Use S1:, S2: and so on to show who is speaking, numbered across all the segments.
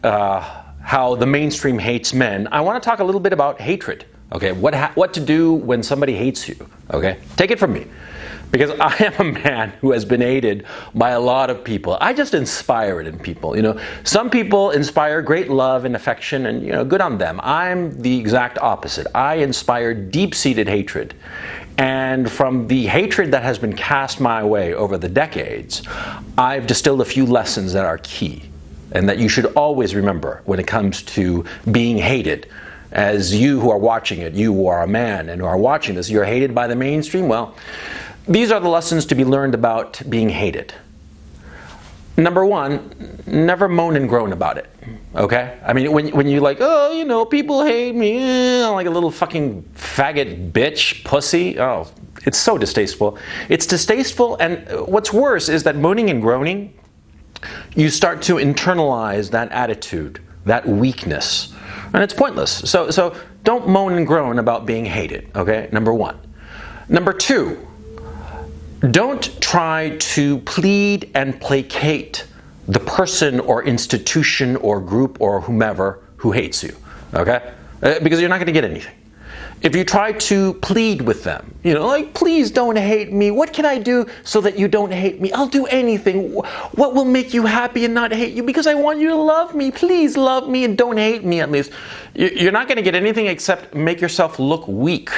S1: how the mainstream hates men, I want to talk a little bit about hatred. Okay, what to do when somebody hates you. Okay, take it from me, because I am a man who has been hated by a lot of people. I just inspire it in people. You know, some people inspire great love and affection, and good on them. I'm the exact opposite. I inspire deep-seated hatred. And from the hatred that has been cast my way over the decades, I've distilled a few lessons that are key and that you should always remember when it comes to being hated. As you who are watching it, you who are a man and who are watching this, you're hated by the mainstream. Well, these are the lessons to be learned about being hated. Number one, never moan and groan about it. Okay? I mean, when you're like, oh, people hate me, like a little fucking faggot bitch, pussy. Oh, it's so distasteful. It's distasteful, and what's worse is that moaning and groaning, you start to internalize that attitude, that weakness, and it's pointless. So don't moan and groan about being hated. Okay? Number one. Number two, don't try to plead and placate the person or institution or group or whomever who hates you, okay? Because you're not going to get anything. If you try to plead with them, like, please don't hate me. What can I do so that you don't hate me? I'll do anything. What will make you happy and not hate you? Because I want you to love me. Please love me and don't hate me at least. You're not going to get anything except make yourself look weak.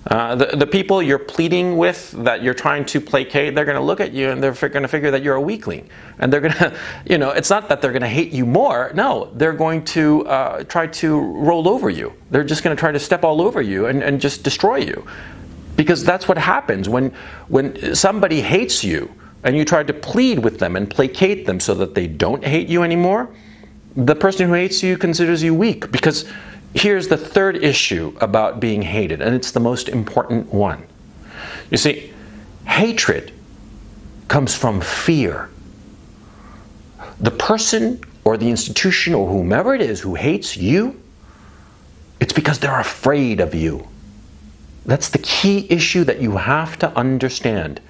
S1: The people you're pleading with, that you're trying to placate, they're going to look at you and they're going to figure that you're a weakling. And they're going to, it's not that they're going to hate you more. No, they're going to try to roll over you. They're just going to try to step all over you and just destroy you. Because that's what happens when somebody hates you and you try to plead with them and placate them so that they don't hate you anymore. The person who hates you considers you weak, because here's the third issue about being hated, and it's the most important one. You see, hatred comes from fear. The person or the institution or whomever it is who hates you, it's because they're afraid of you. That's the key issue that you have to understand.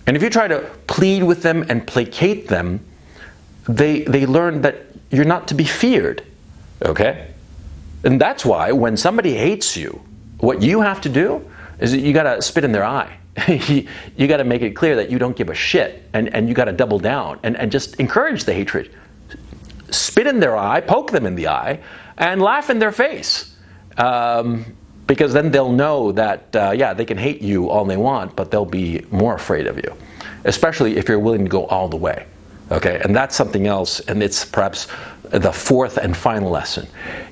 S1: And if you try to plead with them and placate them, they learn that you're not to be feared. Okay? And that's why when somebody hates you, what you have to do is that you got to spit in their eye. You got to make it clear that you don't give a shit, and you got to double down and just encourage the hatred. Spit in their eye, poke them in the eye, and laugh in their face. Because then they'll know that, they can hate you all they want, but they'll be more afraid of you. Especially if you're willing to go all the way. Okay, and that's something else, and it's perhaps the fourth and final lesson.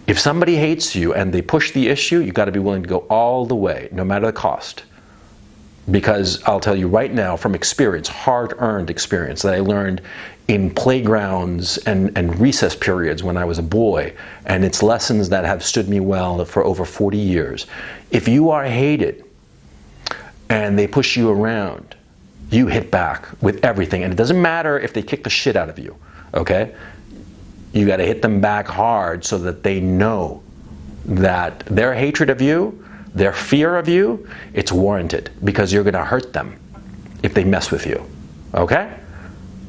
S1: If somebody hates you and they push the issue, you've got to be willing to go all the way, no matter the cost. Because I'll tell you right now from experience, hard-earned experience that I learned in playgrounds and recess periods when I was a boy, and it's lessons that have stood me well for over 40 years. If you are hated and they push you around, you hit back with everything. And it doesn't matter if they kick the shit out of you, okay? You got to hit them back hard so that they know that their hatred of you, their fear of you, it's warranted, because you're going to hurt them if they mess with you. Okay?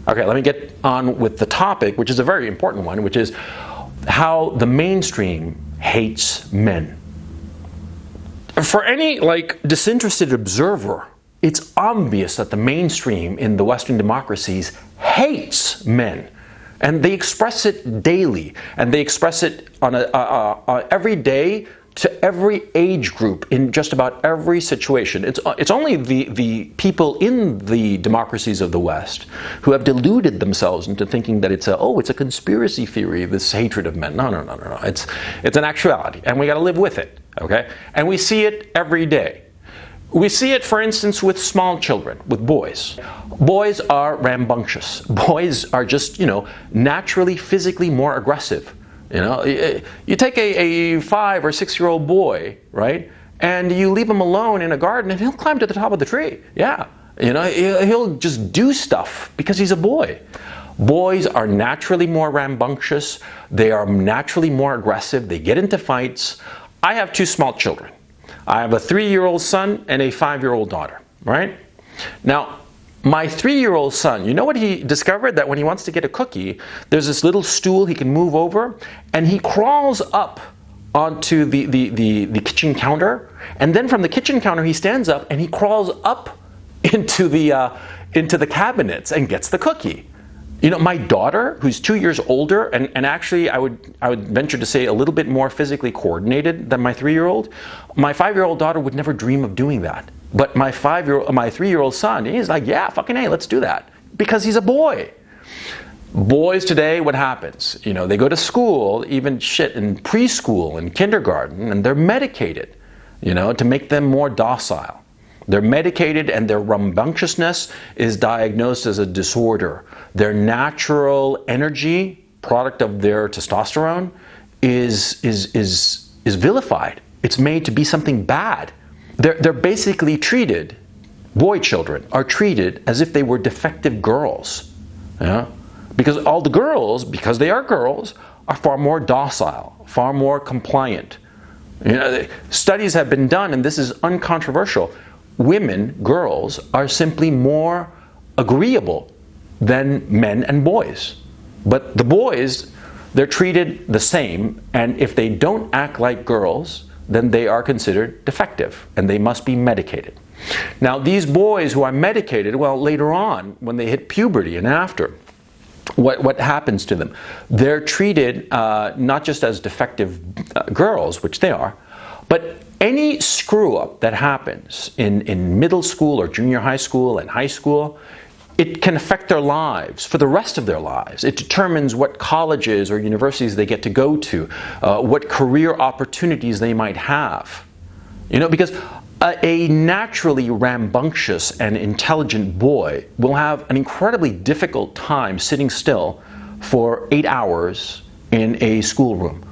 S1: Okay, let me get on with the topic, which is a very important one, which is how the mainstream hates men. For any disinterested observer, it's obvious that the mainstream in the Western democracies hates men. And they express it daily, and they express it on every day to every age group in just about every situation. It's only the people in the democracies of the West who have deluded themselves into thinking that it's a conspiracy theory, this hatred of men. No. It's an actuality, and we got to live with it. Okay, and we see it every day. We see it, for instance, with small children, with boys. Boys are rambunctious. Boys are just, naturally, physically more aggressive. You take a 5 or 6 year old boy, right, and you leave him alone in a garden, and he'll climb to the top of the tree. Yeah, he'll just do stuff because he's a boy. Boys are naturally more rambunctious. They are naturally more aggressive. They get into fights. I have 2 small children. I have a 3-year-old son and a 5-year-old daughter, right? Now, My 3-year-old son, you know what he discovered? That when he wants to get a cookie, there's this little stool he can move over, and he crawls up onto the kitchen counter, and then from the kitchen counter he stands up and he crawls up into the cabinets and gets the cookie. You know, my daughter, who's 2 years older, and actually I would venture to say a little bit more physically coordinated than my 3-year-old, my 5-year-old daughter would never dream of doing that. But my 3-year-old son, he's like, yeah, fucking A, let's do that. Because he's a boy. Boys today, what happens? You know, they go to school, even in preschool and kindergarten, and they're medicated, you know, to make them more docile. They're medicated, and their rambunctiousness is diagnosed as a disorder. Their natural energy, product of their testosterone, is vilified. It's made to be something bad. They're basically treated, boy children are treated as if they were defective girls. Yeah? Because all the girls, because they are girls, are far more docile, far more compliant. You know, studies have been done, and this is uncontroversial. Women, girls, are simply more agreeable than men and boys. But the boys, they're treated the same, and if they don't act like girls, then they are considered defective, and they must be medicated. Now, these boys who are medicated, well, later on, when they hit puberty and after, what happens to them? They're treated not just as defective girls, which they are, but any screw-up that happens in middle school or junior high school and high school, it can affect their lives for the rest of their lives. It determines what colleges or universities they get to go to, what career opportunities they might have. You know, because a naturally rambunctious and intelligent boy will have an incredibly difficult time sitting still for 8 hours in a schoolroom.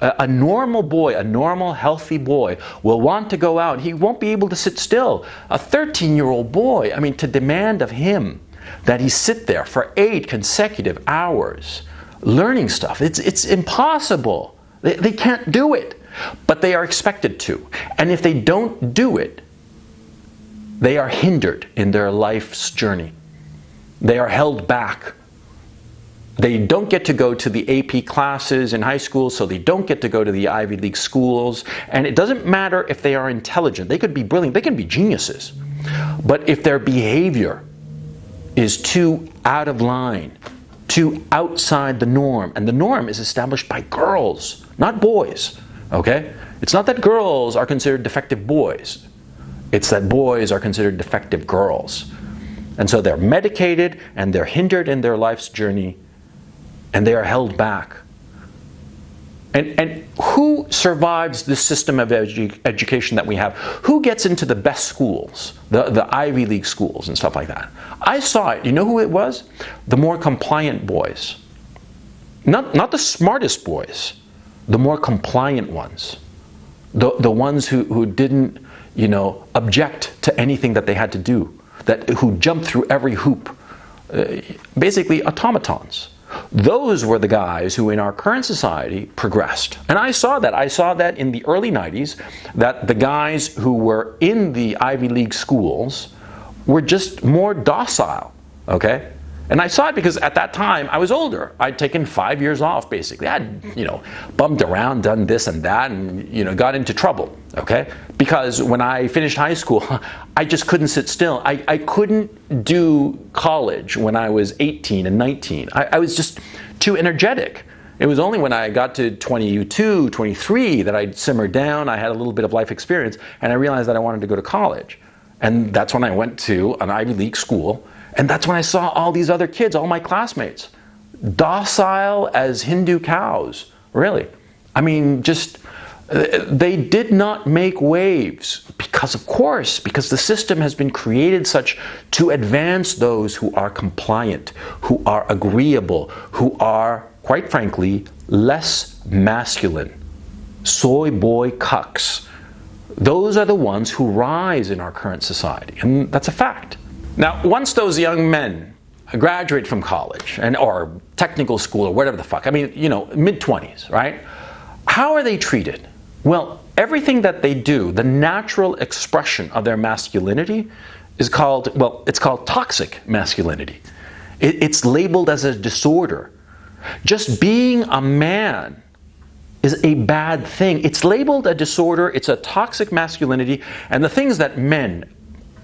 S1: A normal boy, a normal healthy boy will want to go out. He won't be able to sit still. A 13-year-old boy, I mean, to demand of him that he sit there for 8 consecutive hours learning stuff, it's impossible. They can't do it, but they are expected to. And if they don't do it, they are hindered in their life's journey. They are held back. They don't get to go to the AP classes in high school, so they don't get to go to the Ivy League schools. And it doesn't matter if they are intelligent. They could be brilliant. They can be geniuses. But if their behavior is too out of line, too outside the norm, and the norm is established by girls, not boys, okay? It's not that girls are considered defective boys. It's that boys are considered defective girls. And so they're medicated, and they're hindered in their life's journey, and they are held back. And who survives this system of education that we have? Who gets into the best schools, the Ivy League schools and stuff like that? I saw it. You know who it was? The more compliant boys. Not the smartest boys, the more compliant ones. The ones who didn't, you know, object to anything that they had to do, who jumped through every hoop. Basically automatons. Those were the guys who in our current society progressed. And I saw that. I saw that in the early 90s, that the guys who were in the Ivy League schools were just more docile, okay? And I saw it because at that time I was older. I'd taken 5 years off, basically. I'd, you know, bummed around, done this and that, and, you know, got into trouble, okay? Because when I finished high school, I just couldn't sit still. I couldn't do college when I was 18 and 19. I was just too energetic. It was only when I got to 22, 23 that I simmered down. I had a little bit of life experience, and I realized that I wanted to go to college. And that's when I went to an Ivy League school. And that's when I saw all these other kids, all my classmates, docile as Hindu cows, really. I mean, just, they did not make waves because, of course, because the system has been created such to advance those who are compliant, who are agreeable, who are, quite frankly, less masculine. Soy boy cucks. Those are the ones who rise in our current society, and that's a fact. Now, once those young men graduate from college or technical school or whatever the fuck, I mean, you know, mid-20s, right? How are they treated? Well, everything that they do, the natural expression of their masculinity, is called, well, it's called toxic masculinity. It's labeled as a disorder. Just being a man is a bad thing. It's labeled a disorder, it's a toxic masculinity, and the things that men,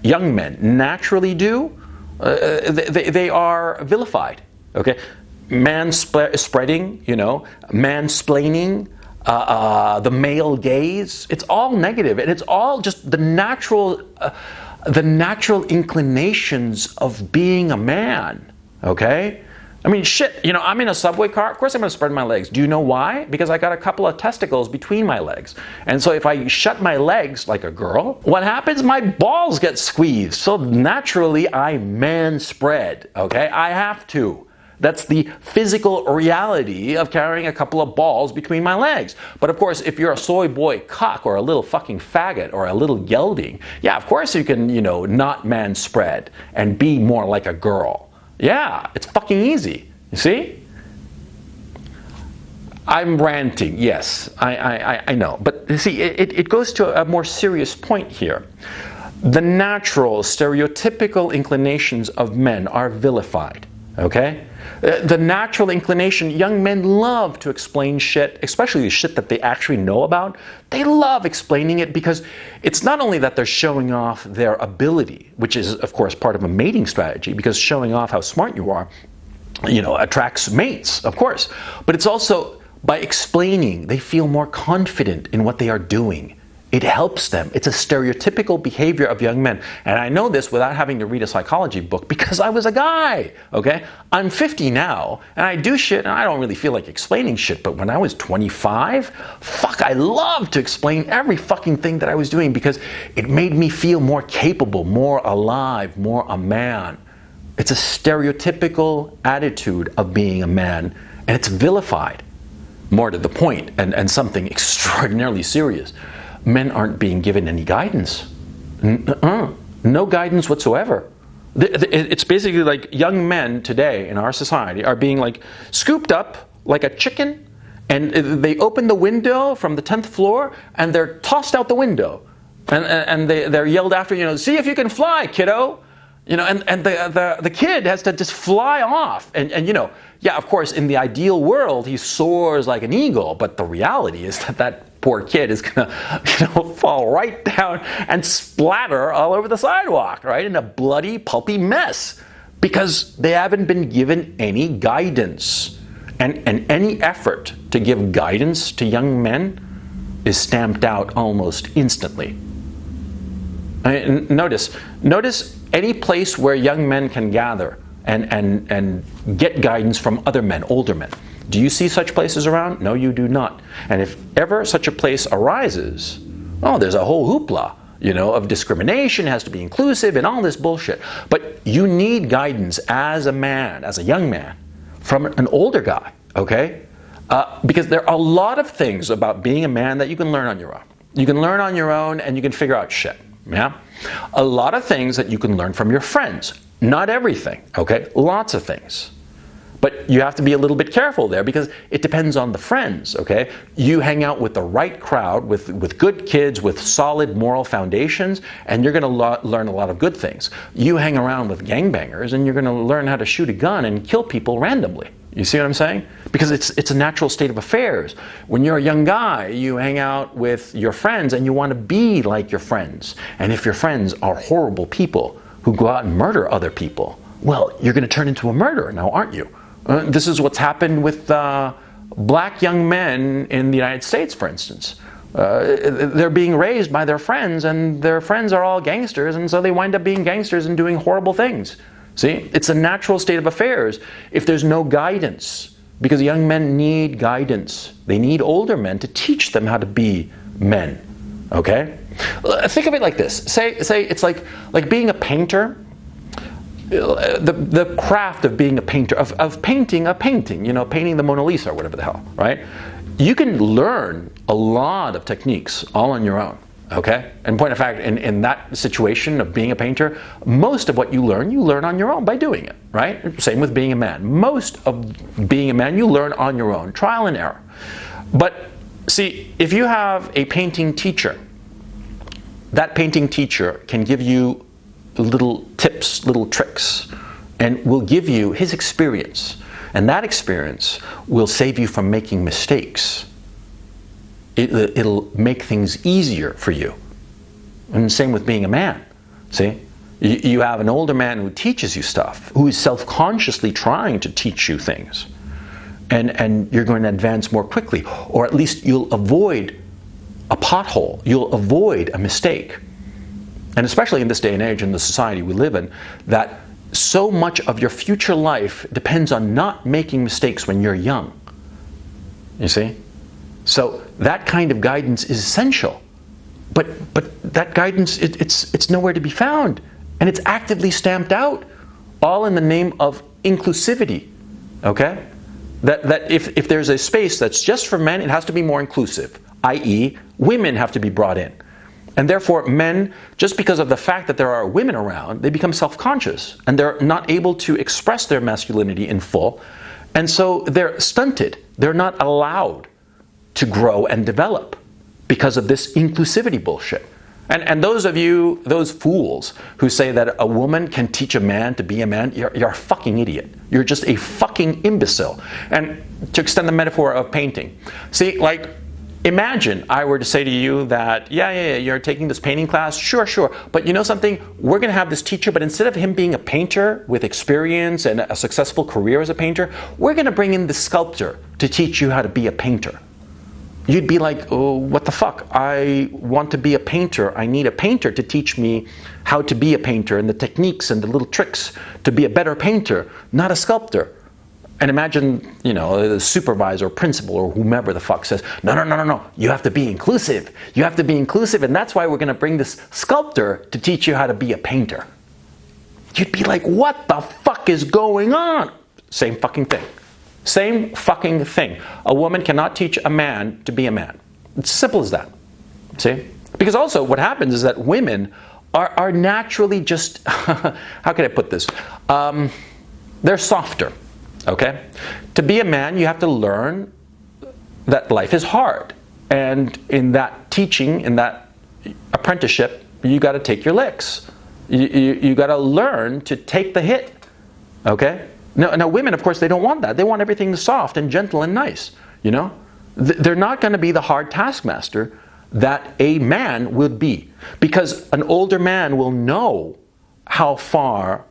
S1: young men, naturally do, they are vilified. Okay? Spreading, mansplaining, the male gaze, it's all negative, and it's all just the natural inclinations of being a man. Okay? I mean, shit, I'm in a subway car, of course I'm going to spread my legs. Do you know why? Because I got a couple of testicles between my legs. And so if I shut my legs like a girl, what happens? My balls get squeezed. So naturally, I man spread, okay? I have to. That's the physical reality of carrying a couple of balls between my legs. But of course, if you're a soy boy cock or a little fucking faggot or a little gelding, yeah, of course you can, not man spread and be more like a girl. Yeah, it's fucking easy. You see? I'm ranting, yes, I know. But you see, it goes to a more serious point here. The natural, stereotypical inclinations of men are vilified, okay? The natural inclination, young men love to explain shit, especially the shit that they actually know about. They love explaining it because it's not only that they're showing off their ability, which is, of course, part of a mating strategy, because showing off how smart you are, attracts mates, of course. But it's also by explaining, they feel more confident in what they are doing. It helps them. It's a stereotypical behavior of young men. And I know this without having to read a psychology book because I was a guy, okay? I'm 50 now, and I do shit, and I don't really feel like explaining shit. But when I was 25, fuck, I loved to explain every fucking thing that I was doing because it made me feel more capable, more alive, more a man. It's a stereotypical attitude of being a man, and it's vilified. More to the point, and something extraordinarily serious. Men aren't being given any guidance. No guidance whatsoever. It's basically like young men today in our society are being like scooped up like a chicken, and they open the window from the 10th floor and they're tossed out the window. And they're yelled after, see if you can fly, kiddo. And the kid has to just fly off. And yeah, of course, in the ideal world, he soars like an eagle. But the reality is that poor kid is going to, fall right down and splatter all over the sidewalk, right? In a bloody, pulpy mess. Because they haven't been given any guidance. And any effort to give guidance to young men is stamped out almost instantly. Notice any place where young men can gather and get guidance from other men, older men. Do you see such places around? No, you do not. And if ever such a place arises, there's a whole hoopla, of discrimination, has to be inclusive and all this bullshit. But you need guidance as a man, as a young man, from an older guy, okay? Because there are a lot of things about being a man that you can learn on your own. You can learn on your own and you can figure out shit. Yeah? A lot of things that you can learn from your friends. Not everything, okay? Lots of things. But you have to be a little bit careful there because it depends on the friends, okay? You hang out with the right crowd, with good kids, with solid moral foundations, and you're going to learn a lot of good things. You hang around with gangbangers and you're going to learn how to shoot a gun and kill people randomly. You see what I'm saying? Because it's a natural state of affairs. When you're a young guy, you hang out with your friends and you want to be like your friends. And if your friends are horrible people who go out and murder other people, well, you're going to turn into a murderer now, aren't you? This is what's happened with black young men in the United States, for instance. They're being raised by their friends, and their friends are all gangsters, and so they wind up being gangsters and doing horrible things. See, it's a natural state of affairs if there's no guidance, because young men need guidance. They need older men to teach them how to be men. Okay? Think of it like this. Say it's like being a painter. The craft of being a painter, of painting a painting, painting the Mona Lisa or whatever the hell, right? You can learn a lot of techniques all on your own. Okay? And point of fact, in that situation of being a painter, most of what you learn on your own by doing it, right? Same with being a man. Most of being a man you learn on your own, trial and error. But see, if you have a painting teacher, that painting teacher can give you little tips, little tricks, and will give you his experience. And that experience will save you from making mistakes. It'll make things easier for you. And the same with being a man. See? You have an older man who teaches you stuff, who is self-consciously trying to teach you things. And you're going to advance more quickly. Or at least you'll avoid a pothole. You'll avoid a mistake. And especially in this day and age, in the society we live in, that so much of your future life depends on not making mistakes when you're young. You see? So that kind of guidance is essential. But that guidance, it's nowhere to be found. And it's actively stamped out, all in the name of inclusivity. Okay? That if there's a space that's just for men, it has to be more inclusive, i.e., women have to be brought in. And therefore, men, just because of the fact that there are women around, they become self-conscious, and they're not able to express their masculinity in full, and so they're stunted. They're not allowed to grow and develop because of this inclusivity bullshit. And those of you, those fools who say that a woman can teach a man to be a man, you're a fucking idiot. You're just a fucking imbecile. And to extend the metaphor of painting, see, like, imagine I were to say to you that, yeah, you're taking this painting class, sure, but you know something? We're going to have this teacher, but instead of him being a painter with experience and a successful career as a painter, we're going to bring in the sculptor to teach you how to be a painter. You'd be like, oh, what the fuck? I want to be a painter. I need a painter to teach me how to be a painter and the techniques and the little tricks to be a better painter, not a sculptor. And imagine, the supervisor or principal or whomever the fuck says, no, you have to be inclusive. You have to be inclusive, and that's why we're going to bring this sculptor to teach you how to be a painter. You'd be like, what the fuck is going on? Same fucking thing. Same fucking thing. A woman cannot teach a man to be a man. It's simple as that. See? Because also what happens is that women are naturally just, how can I put this? They're softer. Okay? To be a man, you have to learn that life is hard. And in that teaching, in that apprenticeship, you got to take your licks. You got to learn to take the hit. Okay? Now, women, of course, they don't want that. They want everything soft and gentle and nice. They're not going to be the hard taskmaster that a man would be. Because an older man will know how far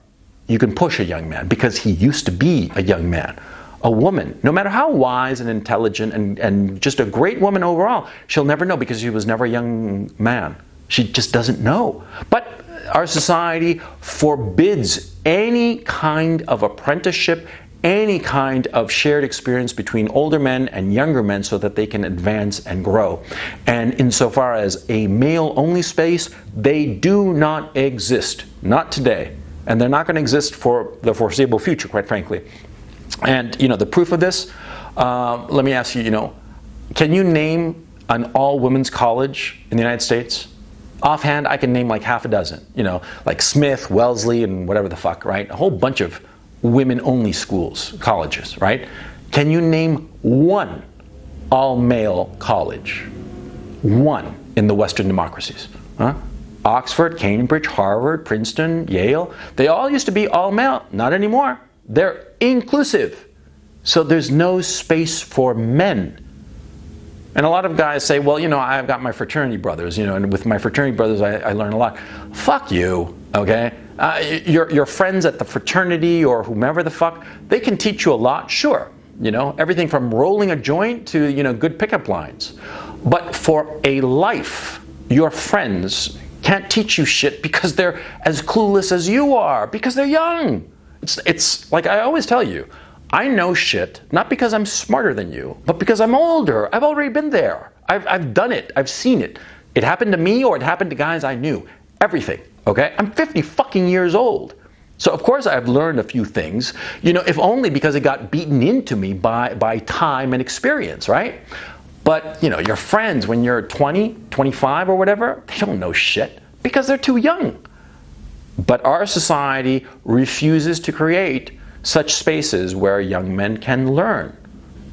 S1: you can push a young man because he used to be a young man. A woman, no matter how wise and intelligent and just a great woman overall, she'll never know because she was never a young man. She just doesn't know. But our society forbids any kind of apprenticeship, any kind of shared experience between older men and younger men so that they can advance and grow. And insofar as a male-only space, they do not exist. Not today. And they're not going to exist for the foreseeable future, quite frankly. And, the proof of this, let me ask you, can you name an all-women's college in the United States? Offhand, I can name like half a dozen, like Smith, Wellesley, and whatever the fuck, right? A whole bunch of women-only schools, colleges, right? Can you name one all-male college? One in the Western democracies, huh? Oxford, Cambridge, Harvard, Princeton, Yale, they all used to be all-male. Not anymore. They're inclusive. So there's no space for men. And a lot of guys say, well, I've got my fraternity brothers, and with my fraternity brothers, I learn a lot. Fuck you, okay? Your friends at the fraternity or whomever the fuck, they can teach you a lot, sure. Everything from rolling a joint to, good pickup lines. But for a life, your friends can't teach you shit because they're as clueless as you are, because they're young. It's like I always tell you, I know shit, not because I'm smarter than you, but because I'm older. I've already been there. I've done it. I've seen it. It happened to me or it happened to guys I knew. Everything, okay? I'm 50 fucking years old. So of course I've learned a few things, if only because it got beaten into me by time and experience, right? But, your friends, when you're 20, 25 or whatever, they don't know shit because they're too young. But our society refuses to create such spaces where young men can learn.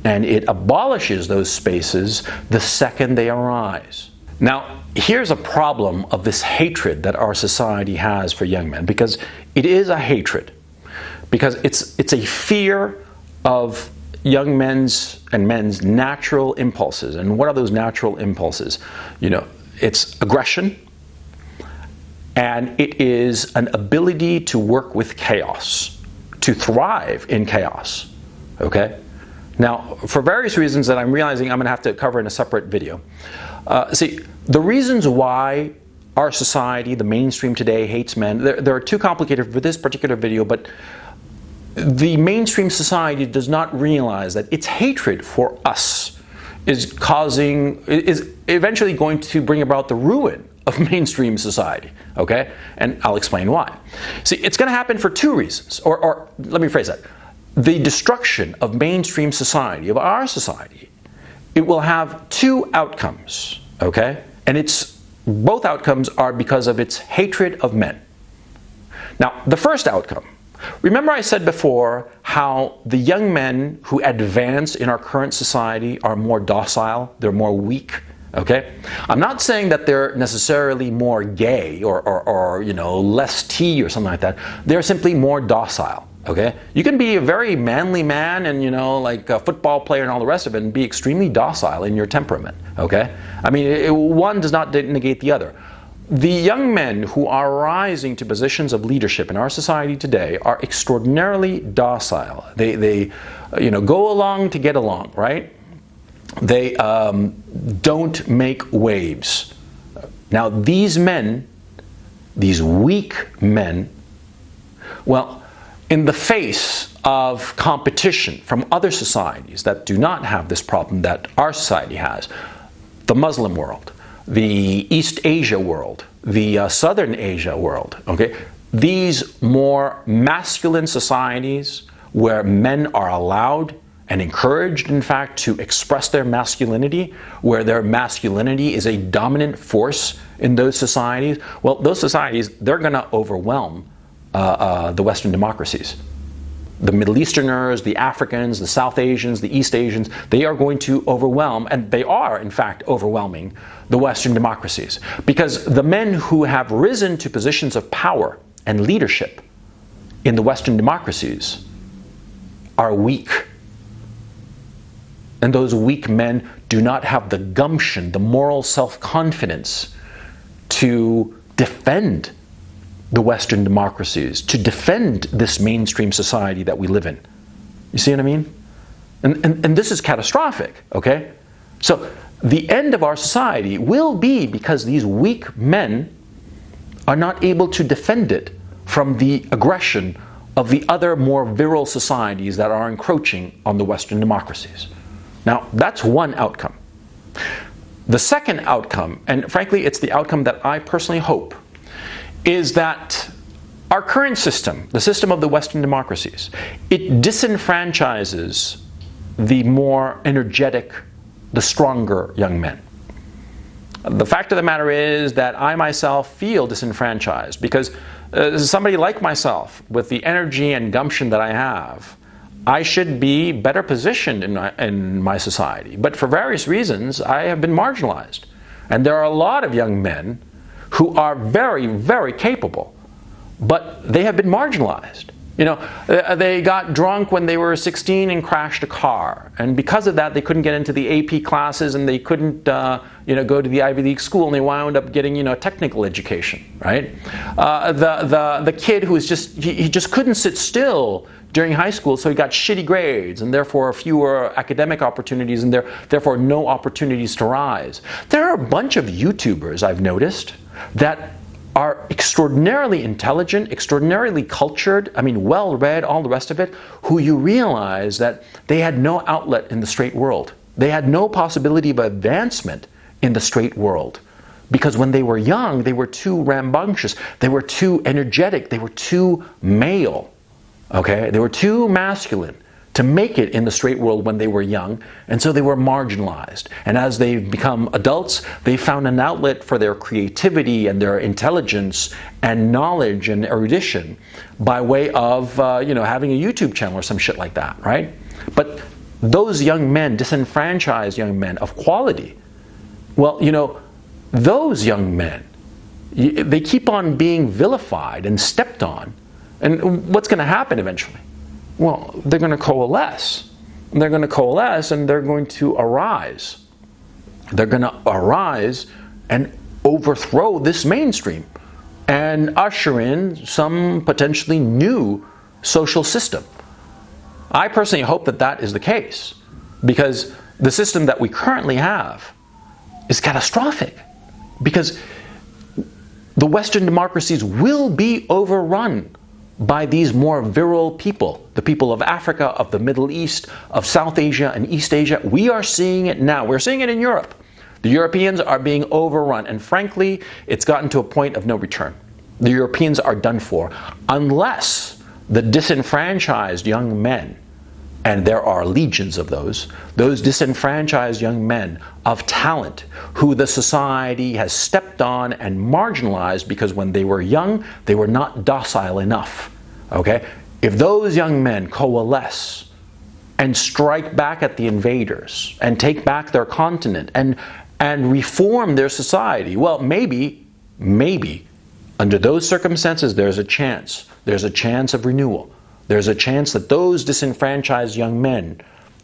S1: And it abolishes those spaces the second they arise. Now, here's a problem of this hatred that our society has for young men, because it is a hatred, because it's a fear of young men's and men's natural impulses. And what are those natural impulses? You know, it's aggression, and it is an ability to work with chaos, to thrive in chaos. Okay? Now, for various reasons that I'm realizing I'm going to have to cover in a separate video. See, the reasons why our society, the mainstream today, hates men, there are too complicated for this particular video, but the mainstream society does not realize that its hatred for us is eventually going to bring about the ruin of mainstream society, okay? And I'll explain why. See, it's going to happen for two reasons, or let me phrase that. The destruction of mainstream society, of our society, it will have two outcomes, okay? And both outcomes are because of its hatred of men. Now, the first outcome, remember I said before how the young men who advance in our current society are more docile, they're more weak, okay? I'm not saying that they're necessarily more gay or you know, less tea or something like that. They're simply more docile. Okay, you can be a very manly man and, you know, like a football player and all the rest of it, and be extremely docile in your temperament. Okay, I mean, one does not negate the other. The young men who are rising to positions of leadership in our society today are extraordinarily docile. They you know, go along to get along, right? They don't make waves. Now, these men, these weak men, well, in the face of competition from other societies that do not have this problem that our society has, the Muslim world, the East Asia world, the Southern Asia world, okay, these more masculine societies where men are allowed and encouraged, in fact, to express their masculinity, where their masculinity is a dominant force in those societies, well, those societies, they're going to overwhelm the Western democracies. The Middle Easterners, the Africans, the South Asians, the East Asians, they are going to overwhelm, and they are in fact overwhelming, the Western democracies. Because the men who have risen to positions of power and leadership in the Western democracies are weak. And those weak men do not have the gumption, the moral self-confidence to defend the Western democracies, to defend this mainstream society that we live in. You see what I mean? And this is catastrophic, okay? So the end of our society will be because these weak men are not able to defend it from the aggression of the other more virile societies that are encroaching on the Western democracies. Now, that's one outcome. The second outcome, and frankly, it's the outcome that I personally hope, is that our current system, the system of the Western democracies, it disenfranchises the more energetic, the stronger young men. The fact of the matter is that I myself feel disenfranchised because somebody like myself, with the energy and gumption that I have, I should be better positioned in my society. But for various reasons, I have been marginalized. And there are a lot of young men who are very, very capable, but they have been marginalized. You know, they got drunk when they were 16 and crashed a car, and because of that, they couldn't get into the AP classes, and they couldn't, you know, go to the Ivy League school, and they wound up getting, you know, a technical education, right? The kid who was he just couldn't sit still during high school, so he got shitty grades, and therefore fewer academic opportunities, and therefore no opportunities to rise. There are a bunch of YouTubers I've noticed that are extraordinarily intelligent, extraordinarily cultured, I mean, well-read, all the rest of it, who you realize that they had no outlet in the straight world. They had no possibility of advancement in the straight world. Because when they were young, they were too rambunctious, they were too energetic, they were too male, okay? They were too masculine to make it in the straight world when they were young, and so they were marginalized. And as they've become adults, they found an outlet for their creativity and their intelligence and knowledge and erudition by way of, you know, having a YouTube channel or some shit like that, right? But those young men, disenfranchised young men of quality, well, you know, those young men, they keep on being vilified and stepped on. And what's going to happen eventually? Well, they're going to coalesce. They're going to coalesce and they're going to arise. They're going to arise and overthrow this mainstream and usher in some potentially new social system. I personally hope that that is the case, because the system that we currently have is catastrophic, because the Western democracies will be overrun by these more virile people, the people of Africa, of the Middle East, of South Asia and East Asia. We are seeing it now. We're seeing it in Europe. The Europeans are being overrun, and frankly, it's gotten to a point of no return. The Europeans are done for, unless the disenfranchised young men, and there are legions of those disenfranchised young men of talent who the society has stepped on and marginalized because when they were young, they were not docile enough. Okay? If those young men coalesce and strike back at the invaders and take back their continent and reform their society, well, maybe, under those circumstances, there's a chance. There's a chance of renewal. There's a chance that those disenfranchised young men,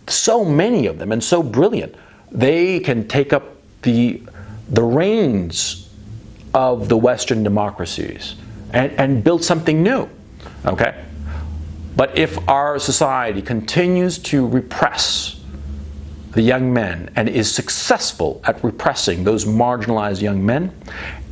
S1: so many of them and so brilliant, they can take up the reins of the Western democracies and build something new. Okay? But if our society continues to repress the young men and is successful at repressing those marginalized young men,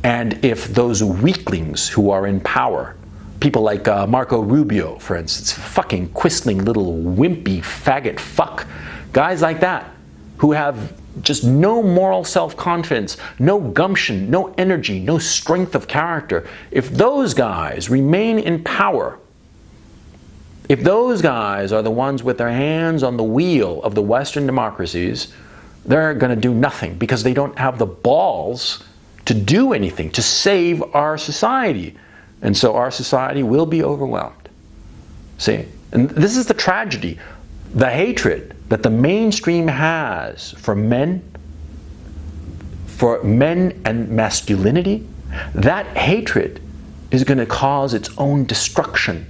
S1: and if those weaklings who are in power, people like Marco Rubio, for instance, fucking quisling little wimpy faggot fuck, guys like that, who have just no moral self-confidence, no gumption, no energy, no strength of character, if those guys remain in power, if those guys are the ones with their hands on the wheel of the Western democracies, they're going to do nothing because they don't have the balls to do anything, to save our society. And so our society will be overwhelmed. See? And this is the tragedy. The hatred that the mainstream has for men and masculinity, that hatred is going to cause its own destruction